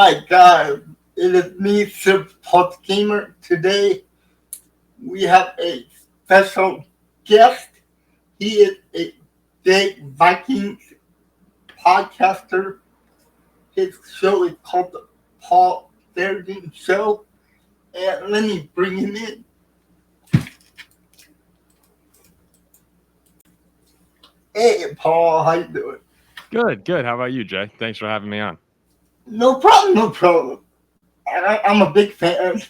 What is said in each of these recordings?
Hi guys, it is me, Post Gamer. Today we have a special guest. He is a big Vikings podcaster. His show is called the Paul Farrington Show. And let me bring him in. Hey Paul, how you doing? Good, good. How about you, Jay? Thanks for having me on. No problem, no problem. I'm a big fan.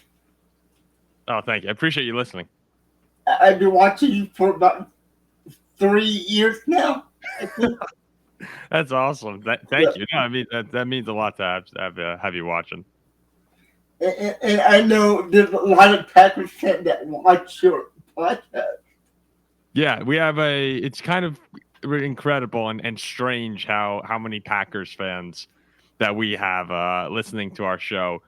Oh, thank you. I appreciate you listening. I've been watching you for about 3 years now, I think. That's awesome. Thank you. No, I mean that means a lot to have you watching. And I know there's a lot of Packers fans that watch your podcast. Yeah, it's kind of incredible and strange how many Packers fans that we have listening to our show.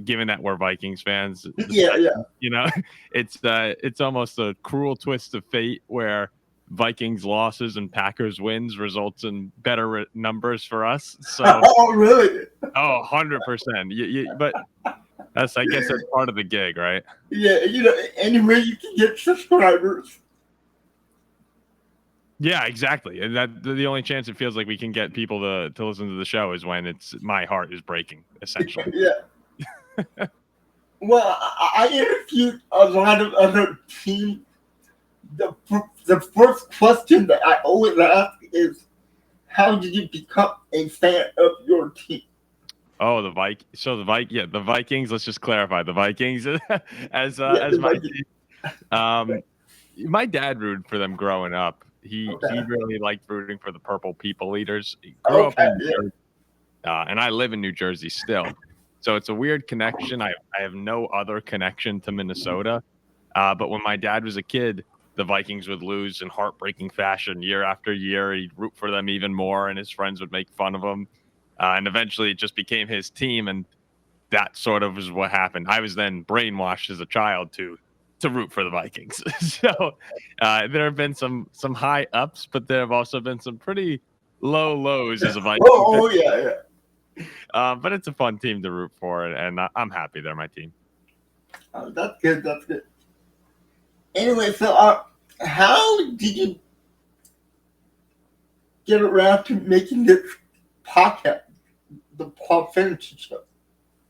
Given that we're Vikings fans, Yeah, yeah. you know, it's almost a cruel twist of fate where Vikings losses and Packers wins results in better numbers for us. So, Oh, really? 100%. But I guess that's part of the gig, right? Yeah, anywhere you can get subscribers. Yeah, exactly. And that the only chance it feels like we can get people to listen to the show is when it's my heart is breaking, essentially. Yeah. Well, I interviewed a lot of other teams. The first question that I always ask is, how did you become a fan of your team? Oh, the Vikings. Let's just clarify the Vikings as The my Vikings. team. My dad rooted for them growing up. He Okay. really liked rooting for the Purple People Eaters. He grew up Okay. in New Jersey, and I live in New Jersey still. So it's a weird connection. I have no other connection to Minnesota. But when my dad was a kid, the Vikings would lose in heartbreaking fashion year after year. He'd root for them even more, and his friends would make fun of him. And eventually, it just became his team, and that sort of is what happened. I was then brainwashed as a child to root for the Vikings. So there have been some high ups, but there have also been some pretty low lows as a Viking fan. Oh, yeah, yeah. But it's a fun team to root for, and I'm happy they're my team. Oh, that's good. That's good. Anyway, so how did you get around to making this podcast, the Paul Farrington Show?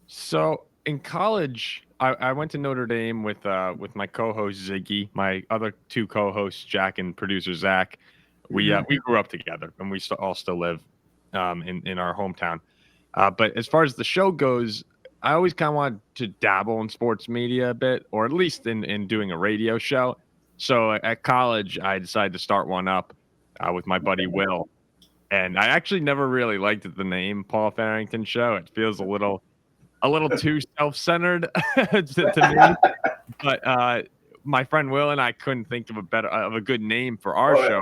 So in college, I went to Notre Dame with my co-host Ziggy, my other two co-hosts Jack and producer Zach. We grew up together, and we all still live in our hometown. But as far as the show goes, I always kind of wanted to dabble in sports media a bit, or at least in doing a radio show. So at college, I decided to start one up with my buddy Will, and I actually never really liked the name Paul Farrington Show. It feels a little too self-centered to me. But my friend Will and I couldn't think of a good name for our show,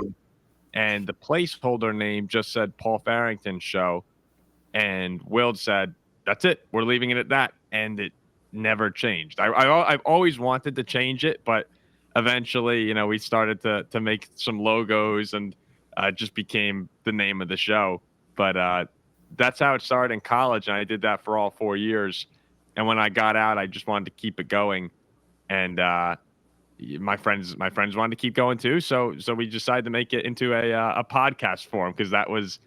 and the placeholder name just said Paul Farrington Show, and Will said, "That's it. We're leaving it at that," and it never changed. I've always wanted to change it, but eventually, we started to make some logos, and it just became the name of the show. But that's how it started in college, and I did that for all 4 years. And when I got out, I just wanted to keep it going, and my friends wanted to keep going too. So we decided to make it into a podcast form, because that was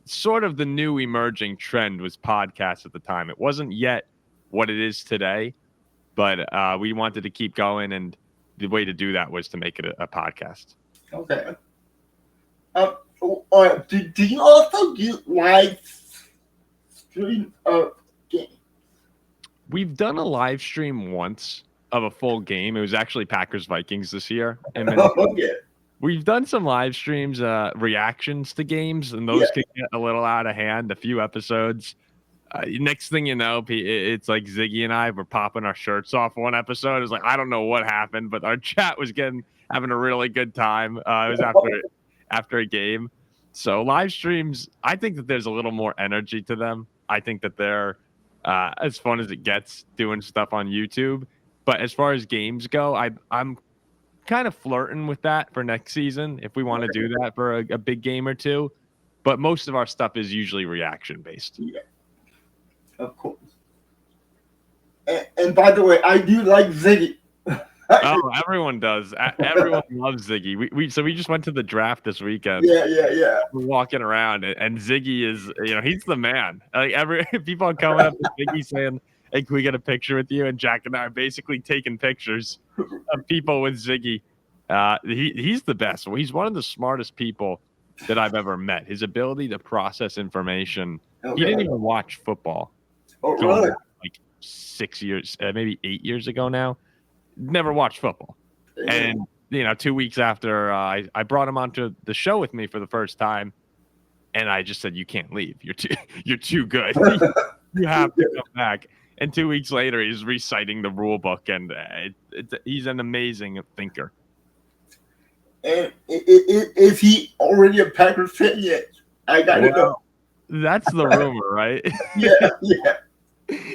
sort of the new emerging trend, was podcasts at the time. It wasn't yet what it is today, but we wanted to keep going, and the way to do that was to make it a podcast. Okay. Do you also do live stream of games? We've done a live stream once of a full game. It was actually Packers Vikings this year, and Okay. we've done some live streams, reactions to games, and Yeah. those could get a little out of hand. A few episodes. Next thing you know, it's like Ziggy and I were popping our shirts off one episode. It was like, I don't know what happened, but our chat was having a really good time. It was after a game. So live streams, I think that there's a little more energy to them. I think that they're as fun as it gets doing stuff on YouTube. But as far as games go, I'm kind of flirting with that for next season if we want to do that for a big game or two. But most of our stuff is usually reaction based. Yeah. of course. And by the way, I do like Ziggy. Oh, everyone does. Everyone loves Ziggy. We just went to the draft this weekend. Yeah. We're walking around, and Ziggy is, he's the man. Like every people are coming up to Ziggy saying, "Hey, can we get a picture with you?" And Jack and I are basically taking pictures of people with Ziggy. He's the best. He's one of the smartest people that I've ever met. His ability to process information. He didn't Okay. even watch football Oh, going really? back like 6 years, maybe 8 years ago now. Never watched football. And 2 weeks after I brought him onto the show with me for the first time, and I just said, "You can't leave. You're too good. You have to come back." And 2 weeks later, he's reciting the rule book, and he's an amazing thinker. And is he already a Packers fan yet? I gotta know. That's the rumor, right? Yeah.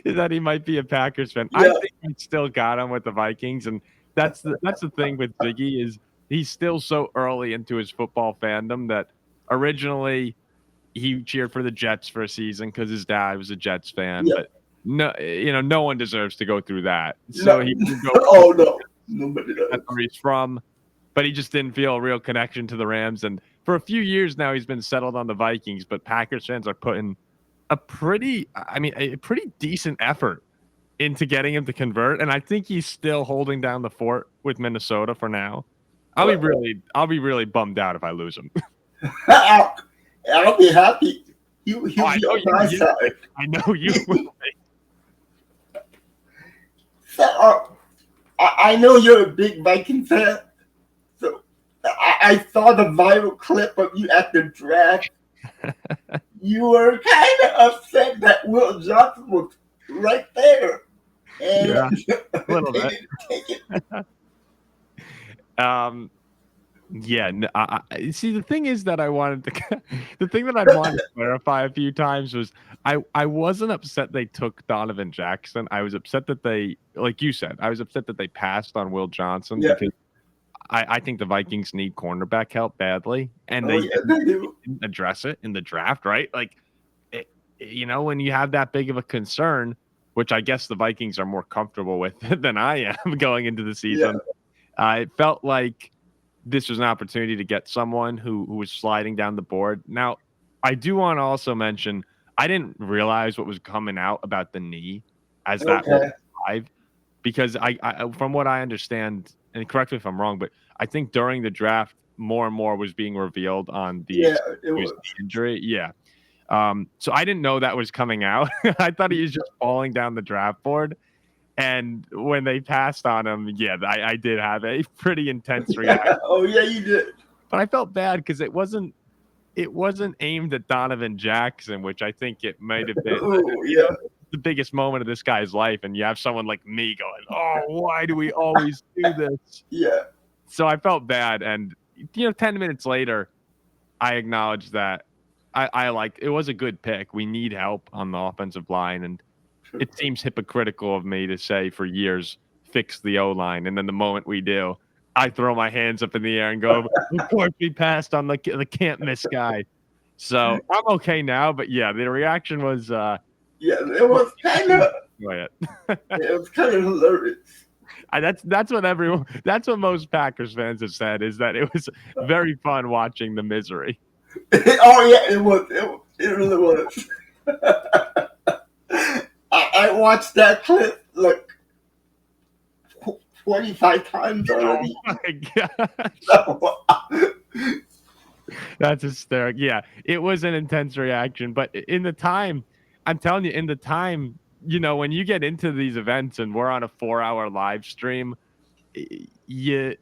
That he might be a Packers fan. Yeah. I think we still got him with the Vikings, and that's the thing with Ziggy is he's still so early into his football fandom that originally he cheered for the Jets for a season because his dad was a Jets fan, Yeah. but no one deserves to go through that. So No. he can go Oh no, nobody does. that's where he's from, but he just didn't feel a real connection to the Rams. And for a few years now, he's been settled on the Vikings, but Packers fans are putting a pretty decent effort into getting him to convert. And I think he's still holding down the fort with Minnesota for now. I'll be really bummed out if I lose him. I'll be happy. He'll be I on my side. I know you will. So, I know you're a big Viking fan. So I saw the viral clip of you at the draft. You were kind of upset that Will Johnson was right there. And Yeah, a little bit. Yeah. See, the thing is that the thing that I wanted to clarify a few times was I wasn't upset they took Donovan Jackson. I was upset that they, like you said, I was upset that they passed on Will Johnson because I think the Vikings need cornerback help badly, and they didn't address it in the draft, right? Like, when you have that big of a concern, which I guess the Vikings are more comfortable with than I am going into the season, it felt like this was an opportunity to get someone who was sliding down the board. Now, I do want to also mention I didn't realize what was coming out about the knee as that was live, because I from what I understand, and correct me if I'm wrong, but I think during the draft more and more was being revealed on the injury. Yeah. So I didn't know that was coming out. I thought he was just falling down the draft board. And when they passed on him, I did have a pretty intense reaction. Oh yeah, you did. But I felt bad because it wasn't aimed at Donovan Jackson, which I think it might have been the biggest moment of this guy's life. And you have someone like me going, "Oh, why do we always do this?" Yeah. So I felt bad. And 10 minutes later, I acknowledged that I like it was a good pick. We need help on the offensive line, and it seems hypocritical of me to say for years fix the O-line, and then the moment we do, I throw my hands up in the air and go, "Of course we passed on the can't miss guy." So I'm okay now, but the reaction was it was kind of it was kind of hilarious. That's what most Packers fans have said, is that it was very fun watching the misery. Oh yeah, it was. It really was. I watched that clip like 25 times already. Oh my gosh. That's hysterical. Yeah, it was an intense reaction, but in the time, I'm telling you, when you get into these events and we're on a 4-hour live stream, you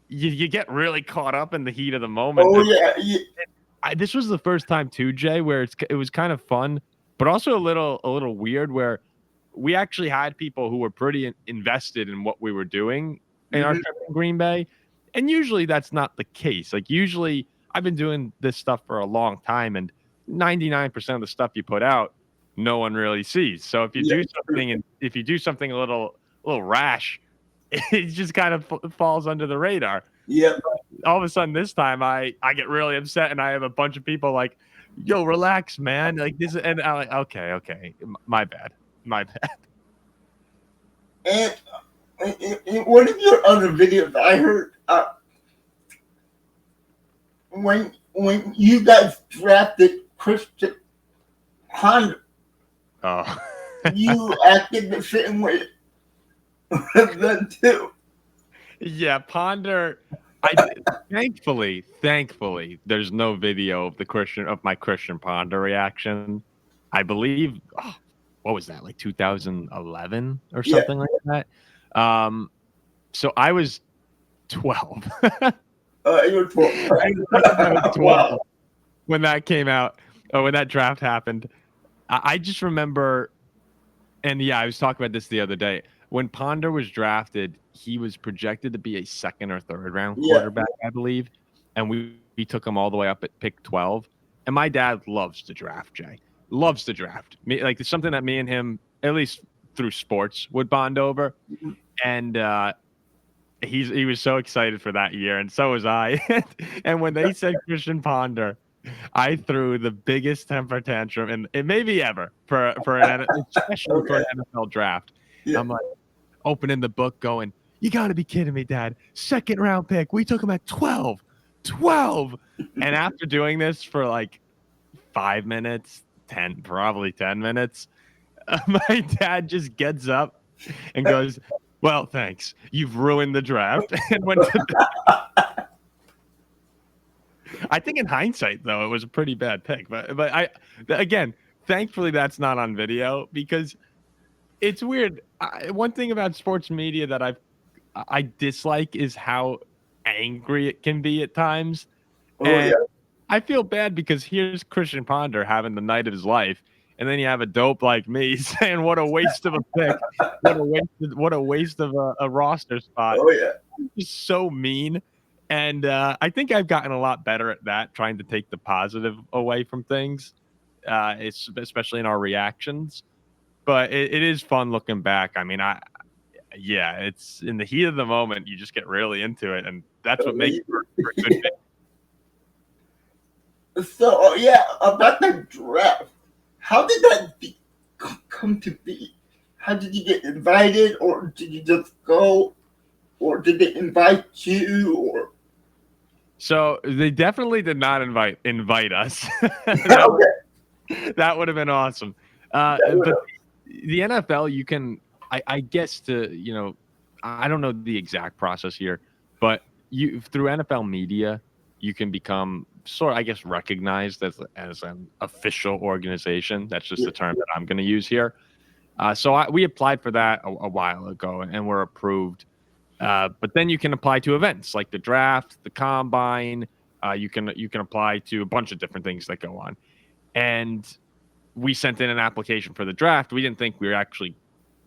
get really caught up in the heat of the moment. Oh yeah. This was the first time too, Jay, where it was kind of fun, but also a little weird, where we actually had people who were pretty invested in what we were doing in our trip in Green Bay. And usually that's not the case. Like, usually I've been doing this stuff for a long time, and 99% of the stuff you put out, no one really sees. So if you do something a little rash, it just kind of falls under the radar. Yeah. All of a sudden this time I get really upset, and I have a bunch of people like, yo, relax, man. Like this, and I'm like, okay, my bad, my bad. And in one of your other videos, I heard when you guys drafted Christian Ponder, Oh, you acted the same way then too. yeah, Ponder. I thankfully, there's no video of my Christian Ponder reaction. I believe. Oh, what was that? Like 2011 or Yeah, something like that. So I was 12. you were 12. I was 12 Wow. when that came out, or when that draft happened. I just remember, and yeah, I was talking about this the other day. When Ponder was drafted, he was projected to be a second or third round Yeah. quarterback, I believe. And we took him all the way up at pick 12. And my dad loves to draft, Jay. Loves to draft. Like it's something that me and him, at least through sports, would bond over. And he was so excited for that year, and so was I. And when they said Christian Ponder, I threw the biggest temper tantrum and maybe ever for especially for Okay. an NFL draft. Yeah. I'm like opening the book, going, "You got to be kidding me, Dad! Second round pick. We took him at 12, 12." And after doing this for like 5 minutes, probably 10 minutes, my dad just gets up and goes, "Well, thanks. You've ruined the draft." And went to I think in hindsight, though, it was a pretty bad pick. But again, thankfully that's not on video because it's weird. One thing about sports media that I dislike is how angry it can be at times. Oh And yeah. I feel bad because here's Christian Ponder having the night of his life, and then you have a dope like me saying, "What a waste of a pick! What a waste of a roster spot!" Oh yeah. Just so mean. And I think I've gotten a lot better at that, trying to take the positive away from things, it's especially in our reactions. But it is fun looking back. I mean, yeah, it's in the heat of the moment, you just get really into it, and that's what makes for a good video. So yeah, about the draft. How did that come to be? How did you get invited, or did you just go, or did they invite you, or So they definitely did not invite us. okay, That would have been awesome. that would But the NFL, you can, I guess, I don't know the exact process here, but you through NFL media, you can become sort of, I guess, recognized as an official organization. That's just yeah, the term that I'm going to use here. So we applied for that a while ago, and were approved. But then you can apply to events like the draft, the combine. You can apply to a bunch of different things that go on. And we sent in an application for the draft. We didn't think we were actually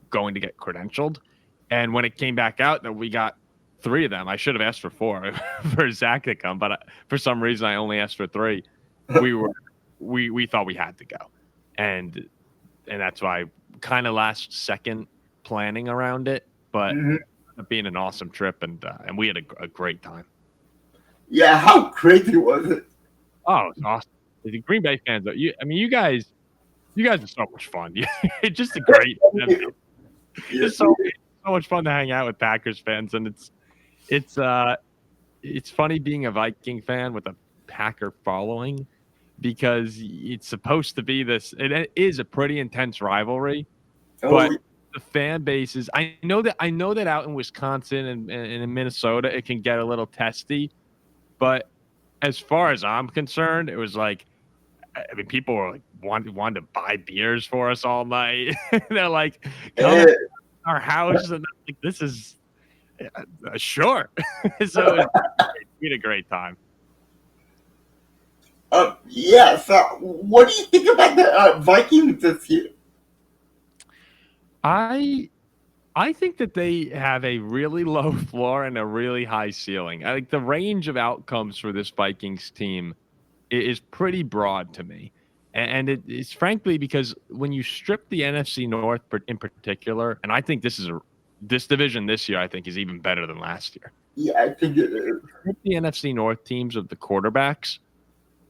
going to get credentialed. And when it came back out that we got three of them, I should have asked for four for Zach to come, but for some reason I only asked for three. We thought we had to go, and that's why kind of last second planning around it, but mhm. being an awesome trip, and we had a great time. Yeah. How crazy was it? Oh, it's awesome. The Green Bay fans, you guys are so much fun. It's just a great. Yeah, It's so much fun to hang out with Packers fans, and it's funny being a Viking fan with a Packer following because it's supposed to be this. It is a pretty intense rivalry, oh but the fan bases. I know that out in Wisconsin and in Minnesota, it can get a little testy, but as far as I'm concerned, it was like. I mean, people were like wanted to buy beers for us all night. They're like, "Come yeah. to our house," and I'm like, this is sure. So we had a great time. Yeah. So, what do you think about the Vikings this year? I I think that they have a really low floor and a really high ceiling. I think the range of outcomes for this Vikings team is pretty broad to me. And it is frankly because when you strip the NFC North in particular, and I think this division this year, I think is even better than last year. Yeah, I think it is. Strip the NFC North teams of the quarterbacks,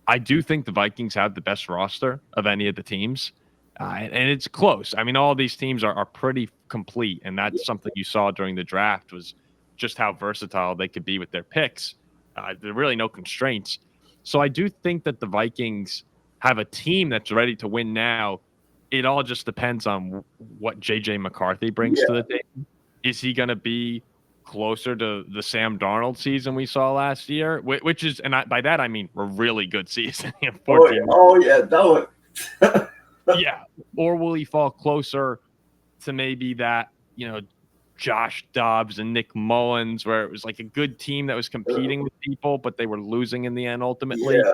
I do think the Vikings have the best roster of any of the teams. And it's close. I mean, all these teams are pretty complete, and Yeah. that's something you saw during the draft was just how versatile they could be with their picks. There are really no constraints. So I do think that the Vikings have a team that's ready to win now. It all just depends on what JJ McCarthy brings Yeah. to the table. Is he going to be closer to the Sam Darnold season we saw last year, which is, and by that I mean a really good season, Oh yeah. 14. Oh yeah. That was. Yeah, or will he fall closer to maybe that, Josh Dobbs and Nick Mullins, where it was like a good team that was competing with people, but they were losing in the end ultimately? Yeah.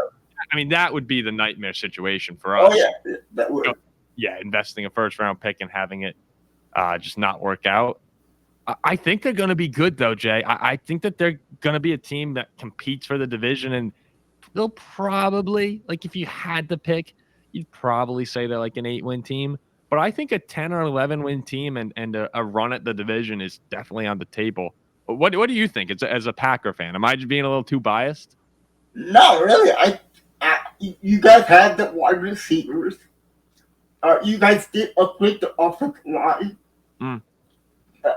I mean, that would be the nightmare situation for Oh us. yeah. That would. Yeah, investing a first round pick and having it just not work out. I think they're going to be good, though, Jay. I think that they're going to be a team that competes for the division, and they'll probably, like, if you had to pick, you'd probably say they're like an 8-win team. But I think a 10 or 11-win team and a run at the division is definitely on the table. What do you think as a Packer fan? Am I just being a little too biased? No, really. You guys had the wide receivers. You guys did upgrade the offensive line. Mm.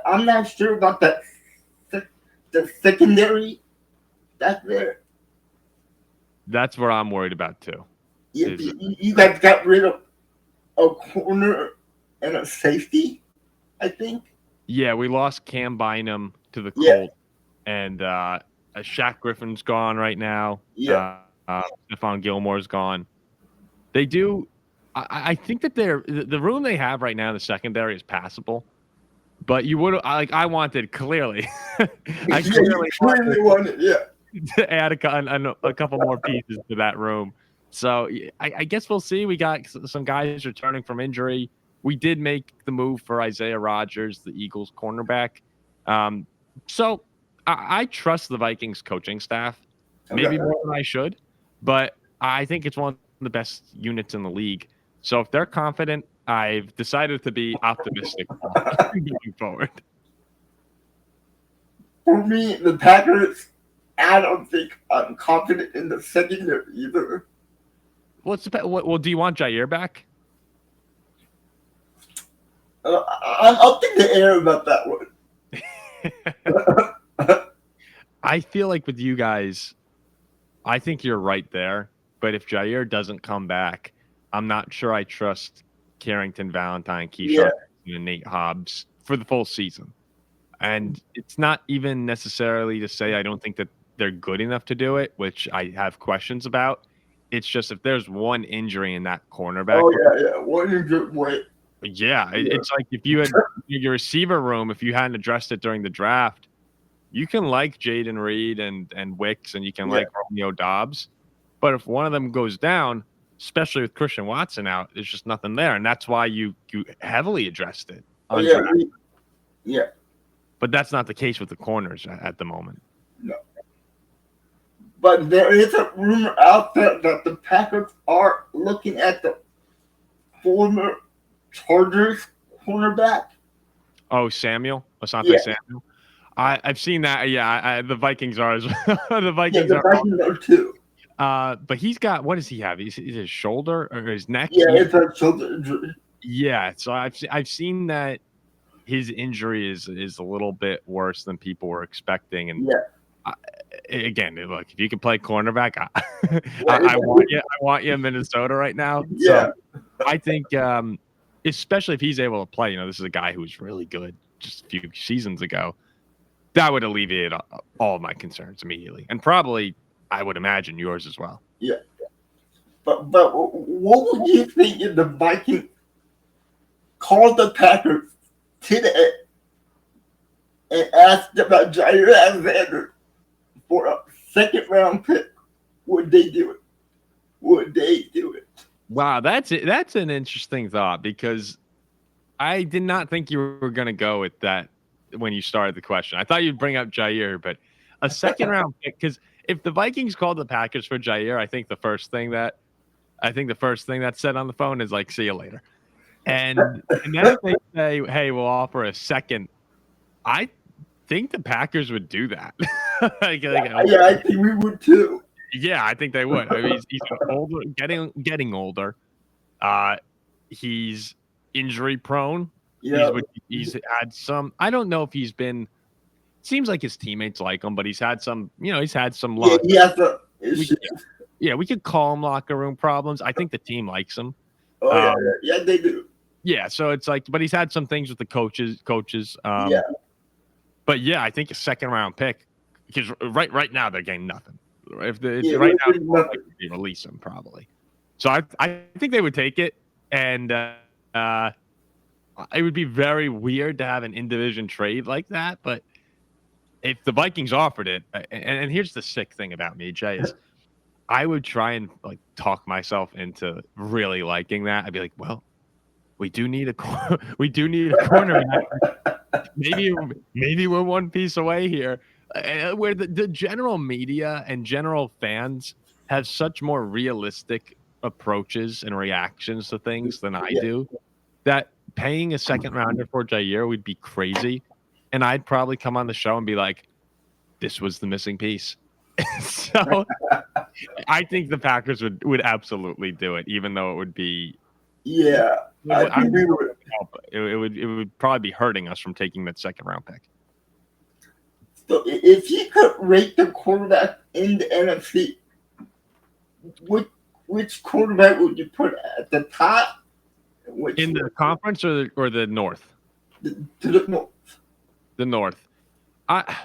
I'm not sure about the secondary. That's there. That's what I'm worried about, too. You guys got rid of a corner and a safety, I think. Yeah, we lost Cam Bynum to the Yeah. Colts, and Shaq Griffin's gone right now. Yeah. Stephon Gilmore's gone. They do. I think that the room they have right now in the secondary is passable. But you would I wanted clearly. I clearly wanted, to add a couple more pieces to that room. So I guess we'll see. We got some guys returning from injury. We did make the move for Isaiah Rodgers, the Eagles cornerback. So I trust the Vikings coaching staff, maybe more than I should, but I think it's one of the best units in the league. So if they're confident, I've decided to be optimistic going forward. For me, the Packers, I don't think I'm confident in the secondary either. Well, do you want Jair back? I'm up in the air about that one. I feel like with you guys, I think you're right there. But if Jair doesn't come back, I'm not sure I trust Carrington, Valentine, Keyshawn, and Nate Hobbs for the full season. And it's not even necessarily to say I don't think that they're good enough to do it, which I have questions about. It's just if there's one injury in that cornerback. Oh, yeah. One injury, wait. Yeah, it's like if you had your receiver room, if you hadn't addressed it during the draft, you can like Jaden Reed and Wicks, and you can like Romeo Dobbs. But if one of them goes down, especially with Christian Watson out, there's just nothing there. And that's why you heavily addressed it. Yeah. But that's not the case with the corners at the moment. No. But there is a rumor out there that the Packers are looking at the former Chargers cornerback. Oh, Samuel? Asante Samuel? I've seen that. Yeah, the Vikings are as well. The Vikings are too. But he's got, what does he have? Is his shoulder or his neck? Yeah, it's a shoulder injury. Yeah, so I've seen that his injury is a little bit worse than people were expecting. And again, look, if you can play cornerback, I want you in Minnesota right now. Yeah. So I think, especially if he's able to play, this is a guy who was really good just a few seasons ago. That would alleviate all of my concerns immediately, and probably, I would imagine, yours as well. Yeah. But what would you think if the Vikings called the Packers today and asked about Jair Alexander for a second-round pick? Would they do it? Wow, that's an interesting thought, because I did not think you were going to go with that when you started the question. I thought you'd bring up Jair, but a second-round pick, because if the Vikings called the Packers for Jair, I think the first thing that's said on the phone is like, "See you later." And then if they say, "Hey, we'll offer a second," I think the Packers would do that. I think we would too. Yeah, I think they would. I mean, he's older, getting older. He's injury prone. Yeah, He's had some. I don't know if he's been. Seems like his teammates like him, but he's had some. He's had some yeah, luck. he has a We, issue. yeah, we could call him locker room problems. I think the team likes him. Oh yeah, they do. Yeah, so it's like, but he's had some things with the coaches. Yeah, But yeah, I think a second round pick because right now they're getting nothing. If yeah, right now nothing. they release him probably. So I think they would take it, and it would be very weird to have an in division trade like that. But if the Vikings offered it, and here's the sick thing about me, Jay, is I would try and like talk myself into really liking that. I'd be like, well, we do need a cornerback. Maybe we're one piece away here. Where the general media and general fans have such more realistic approaches and reactions to things than I do, that paying a second rounder for Jair would be crazy. And I'd probably come on the show and be like, this was the missing piece. So I think the Packers would absolutely do it, even though it would be. Yeah, I think we would. It would probably be hurting us from taking that second round pick. So if you could rate the quarterback in the NFC, which quarterback would you put at the top? In the conference or the North? To the North. The North. I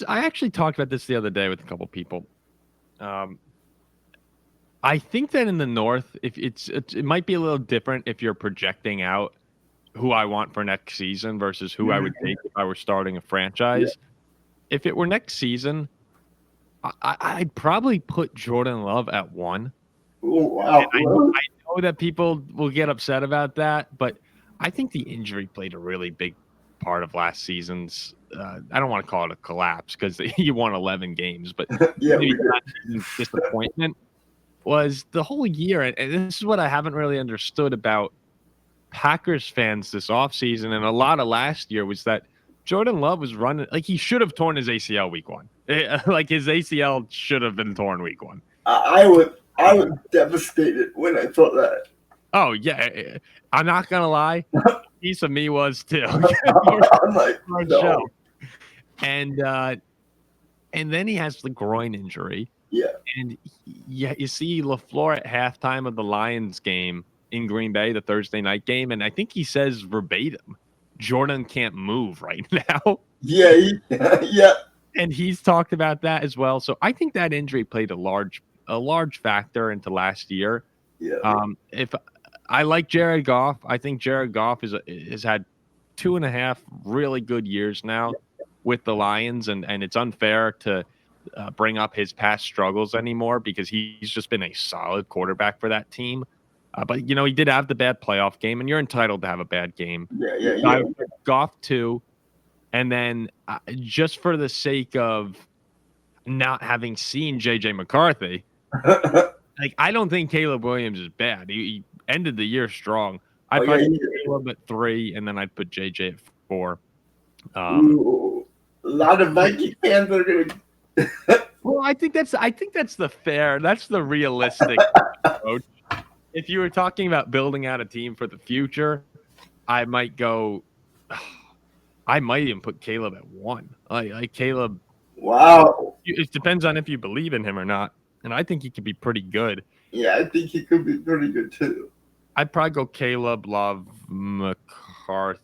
actually talked about this the other day with a couple people. I think that in the North, if it might be a little different if you're projecting out who I want for next season versus who I would take if I were starting a franchise. Yeah. If it were next season, I'd probably put Jordan Love at 1. Oh, wow. I know that people will get upset about that, but I think the injury played a really big part of last season's. I don't want to call it a collapse because you won 11 games, but maybe last season's disappointment was the whole year. And this is what I haven't really understood about Packers fans this offseason and a lot of last year was that Jordan Love was running like he should have torn his ACL week 1. Like his ACL should have been torn week 1. I was devastated when I thought that. Oh yeah, I'm not gonna lie, a piece of me was too. I'm like, no. And then he has the groin injury. Yeah. And you see LaFleur at halftime of the Lions game in Green Bay, the Thursday night game, and I think he says verbatim, Jordan can't move right now. Yeah, yeah. And he's talked about that as well. So I think that injury played a large factor into last year. Yeah. If I like Jared Goff, I think Jared Goff has had 2.5 really good years now with the Lions, and it's unfair to bring up his past struggles anymore because he's just been a solid quarterback for that team. But he did have the bad playoff game, and you're entitled to have a bad game. Yeah. Goff too, and then just for the sake of not having seen JJ McCarthy, like I don't think Caleb Williams is bad. He ended the year strong. I'd put Caleb at 3, and then I'd put JJ at 4. Ooh, a lot of Viking fans are gonna. Well, I think that's the realistic approach. If you were talking about building out a team for the future, I might even put Caleb at 1. Like Caleb. Wow. It depends on if you believe in him or not. And I think he could be pretty good. Yeah, I think he could be pretty good too. I'd probably go Caleb, Love, McCarthy.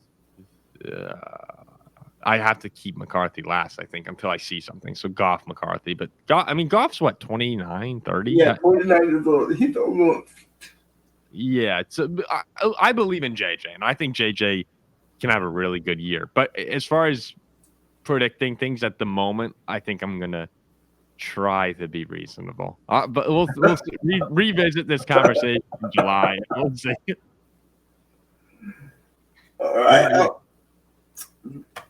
I have to keep McCarthy last, I think, until I see something. So Goff, McCarthy. But Goff's what, 29, 30? Yeah, 29 years old. He's almost. Yeah, I believe in JJ, and I think JJ can have a really good year. But as far as predicting things at the moment, I think I'm going to try to be reasonable. But we'll revisit this conversation in July. We'll see. All right.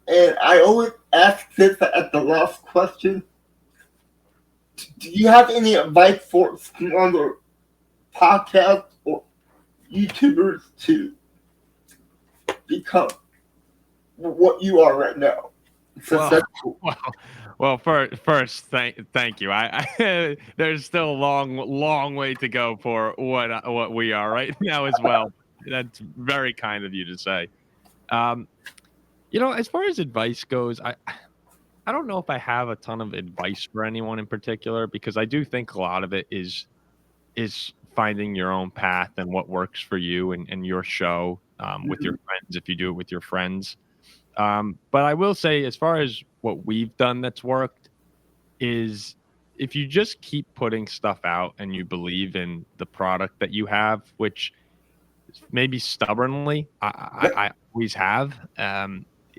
And I always ask this at the last question. Do you have any advice for smaller podcasts or YouTubers to become what you are right now? Well, first, thank you. There's still a long way to go for what we are right now as well. That's very kind of you to say. Um, as far as advice goes, I don't know if I have a ton of advice for anyone in particular because I do think a lot of it is finding your own path and what works for you and your show with your Mhm. friends if you do it with your friends. But I will say, as far as what we've done that's worked, is if you just keep putting stuff out and you believe in the product that you have, which maybe stubbornly I always have.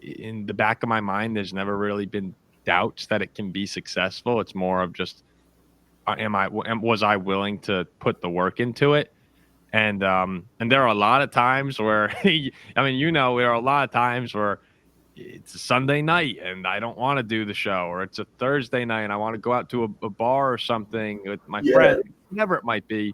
In the back of my mind, there's never really been doubts that it can be successful. It's more of just was I willing to put the work into it? And there are a lot of times where I mean, there are a lot of times where it's a Sunday night and I don't want to do the show, or it's a Thursday night and I want to go out to a bar or something with my Yeah, friend, whatever it might be,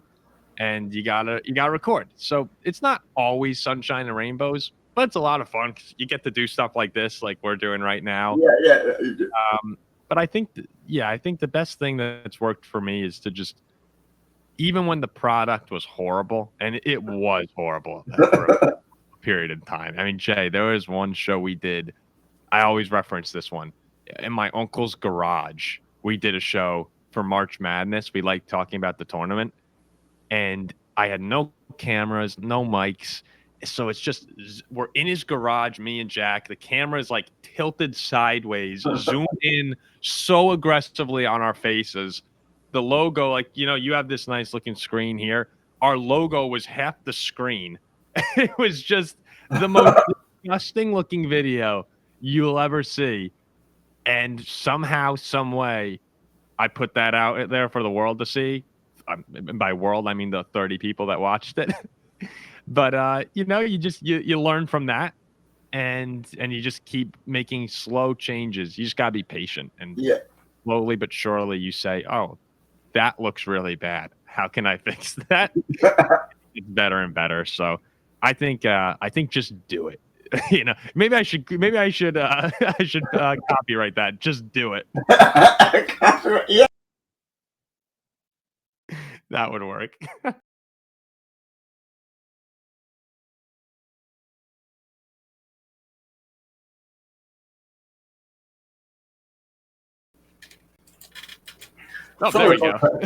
and you gotta record. So it's not always sunshine and rainbows, but it's a lot of fun 'cause you get to do stuff like this, like we're doing right now. yeah, yeah. But I think the best thing that's worked for me is to just even when the product was horrible, and it was horrible for a period of time. I mean, Jay, there was one show we did. I always reference this one. In my uncle's garage, we did a show for March Madness. We liked talking about the tournament, and I had no cameras, no mics. So it's just we're in his garage, me and Jack. The camera is like tilted sideways, zoomed in so aggressively on our faces. The logo, like you have this nice looking screen here. Our logo was half the screen. It was just the most disgusting looking video you'll ever see. And somehow, some way, I put that out there for the world to see. And by world, I mean the 30 people that watched it. But you learn from that, and you just keep making slow changes. You just gotta be patient, and Yeah. slowly but surely you say, "Oh, that looks really bad. How can I fix that?" It's better and better. So I think just do it. Maybe I should I should copyright that. Just do it. Yeah. That would work. Oh, there Sorry we about go.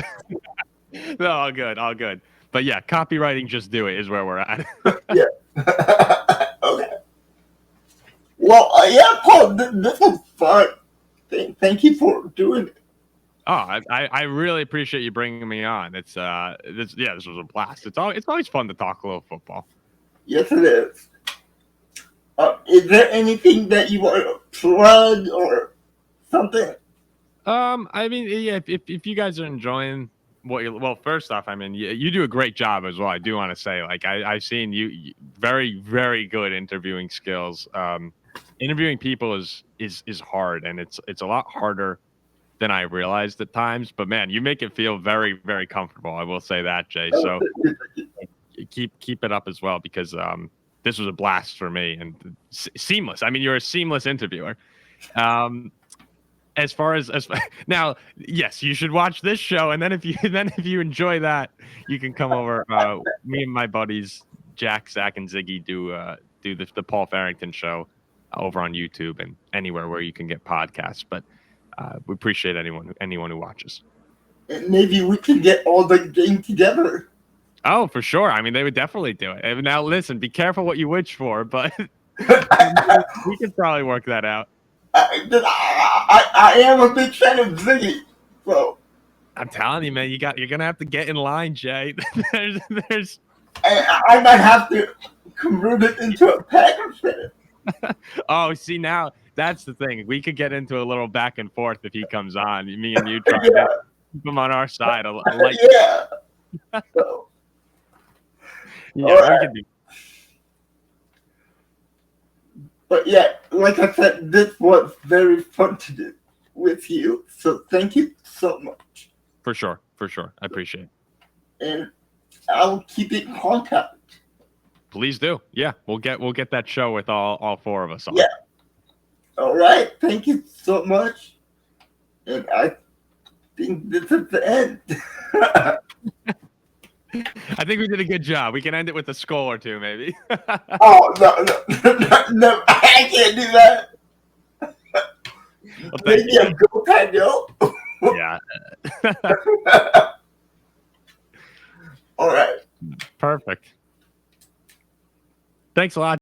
that. No, all good, all good. But yeah, copywriting, just do it is where we're at. Yeah. Okay. Well, yeah, Paul, this was fun. Thank you for doing it. Oh, I really appreciate you bringing me on. This was a blast. It's always fun to talk a little football. Yes, it is. Is there anything that you want to plug or something? I mean, yeah, if you guys are enjoying well, first off, I mean, you do a great job as well. I do want to say, like, I've seen very, very good interviewing skills. Interviewing people is hard, and it's a lot harder than I realized at times. But man, you make it feel very, very comfortable. I will say that, Jay. Oh, So keep it up as well because this was a blast for me and seamless. I mean, you're a seamless interviewer. Um, as far as now, yes, you should watch this show, and then if you enjoy that, you can come over. Me and my buddies Jack, Zach, and Ziggy do the Paul Farrington show over on YouTube and anywhere where you can get podcasts. But we appreciate anyone who watches. and maybe we can get all the game together. Oh, for sure. I mean, they would definitely do it. And now, listen, be careful what you wish for, but we could probably work that out. I am a big fan of Ziggy, so I'm telling you, man, you're gonna have to get in line, Jay. there's I might have to convert it into a Packers fan. Oh, see now that's the thing. We could get into a little back and forth if he comes on. Me and you trying Yeah, to keep him on our side. I like, yeah. So, all yeah, we right. can do. But yeah, like I said, this was very fun to do with you. So thank you so much. For sure, for sure. I appreciate it. And I'll keep in contact. Please do. Yeah, we'll get that show with all four of us on. Yeah. All right. Thank you so much. And I think this is the end. I think we did a good job. We can end it with a skull or two, maybe. Oh, no, I can't do that. Well, thank Maybe you. a go patio. Yeah. All right. Perfect. Thanks a lot.